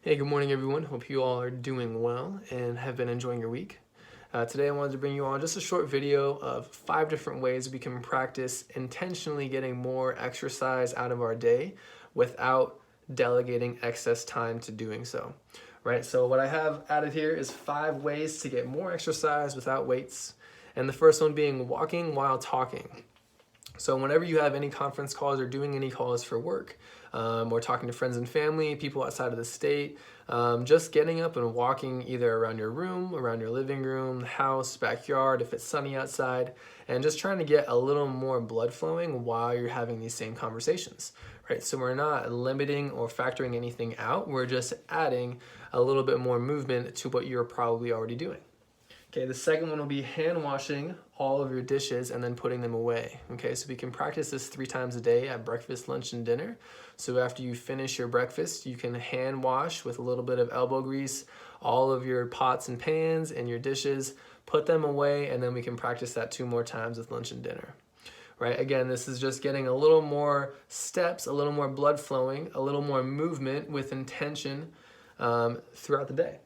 Hey, good morning, everyone. Hope you all are doing well and have been enjoying your week. Today, I wanted to bring you on just a short video of 5 different ways we can practice intentionally getting more exercise out of our day without delegating excess time to doing so. Right? So, what I have added here is 5 ways to get more exercise without weights. And the first one being walking while talking. So whenever you have any conference calls or doing any calls for work, or talking to friends and family, people outside of the state, just getting up and walking either around your room, around your living room, house, backyard, if it's sunny outside, and just trying to get a little more blood flowing while you're having these same conversations, right? So we're not limiting or factoring anything out. We're just adding a little bit more movement to what you're probably already doing. Okay, the second one will be hand washing all of your dishes and then putting them away. Okay, so we can practice this 3 times a day at breakfast, lunch, and dinner. So after you finish your breakfast, you can hand wash with a little bit of elbow grease all of your pots and pans and your dishes, put them away, and then we can practice that 2 more times with lunch and dinner. Right, again, this is just getting a little more steps, a little more blood flowing, a little more movement with intention throughout the day.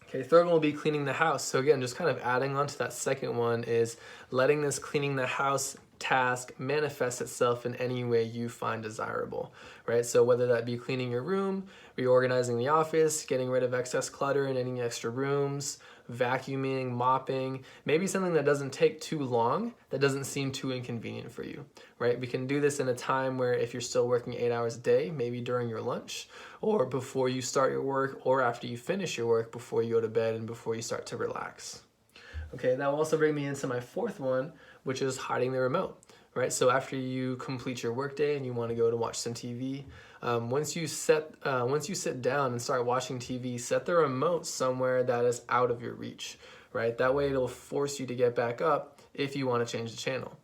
Okay, third one will be cleaning the house. So again, just kind of adding on to that second one is letting this cleaning the house task manifest itself in any way you find desirable, right? So whether that be cleaning your room, reorganizing the office, getting rid of excess clutter in any extra rooms, vacuuming, mopping, maybe something that doesn't take too long, that doesn't seem too inconvenient for you, right? We can do this in a time where if you're still working 8 hours a day, maybe during your lunch, or before you start your work, or after you finish your work, before you go to bed and before you start to relax. Okay, that will also bring me into my fourth one, which is hiding the remote, right? So after you complete your workday and you want to go to watch some TV, once you sit down and start watching TV, set the remote somewhere that is out of your reach, right? That way it'll force you to get back up if you want to change the channel,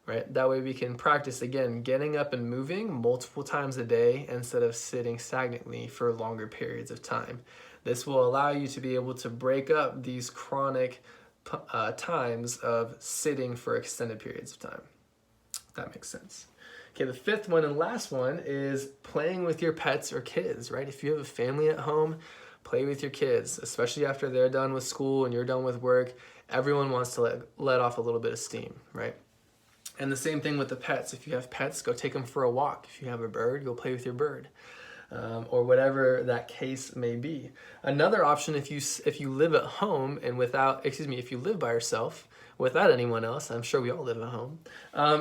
right? That way we can practice, again, getting up and moving multiple times a day instead of sitting stagnantly for longer periods of time. This will allow you to be able to break up these chronic times of sitting for extended periods of time. If that makes sense. Okay, the fifth one and last one is playing with your pets or kids, right? If you have a family at home, play with your kids, especially after they're done with school and you're done with work. Everyone wants to let off a little bit of steam, right? And the same thing with the pets. If you have pets, go take them for a walk. If you have a bird, go play with your bird. Or whatever that case may be. Another option, if you live at home and if you live by yourself without anyone else, I'm sure we all live at home,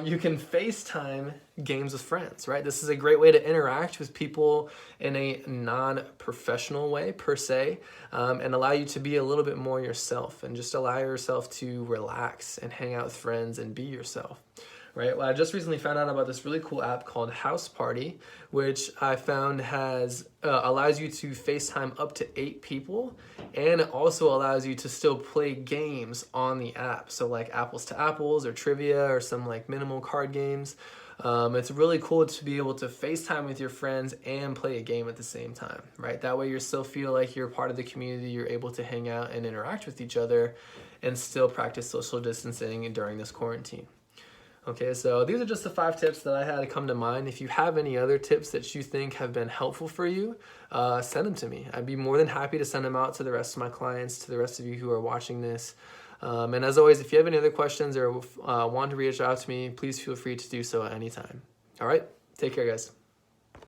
you can FaceTime games with friends, right? This is a great way to interact with people in a non-professional way per se, and allow you to be a little bit more yourself and just allow yourself to relax and hang out with friends and be yourself. Right. Well, I just recently found out about this really cool app called House Party, which I found has allows you to FaceTime up to 8 people, and it also allows you to still play games on the app. So like apples to apples or trivia or some like minimal card games. It's really cool to be able to FaceTime with your friends and play a game at the same time, right? That way you still feel like you're part of the community, you're able to hang out and interact with each other and still practice social distancing during this quarantine. Okay, so these are just the 5 tips that I had to come to mind. If you have any other tips that you think have been helpful for you, send them to me. I'd be more than happy to send them out to the rest of my clients, to the rest of you who are watching this. And as always, if you have any other questions or want to reach out to me, please feel free to do so at any time. All right, take care, guys.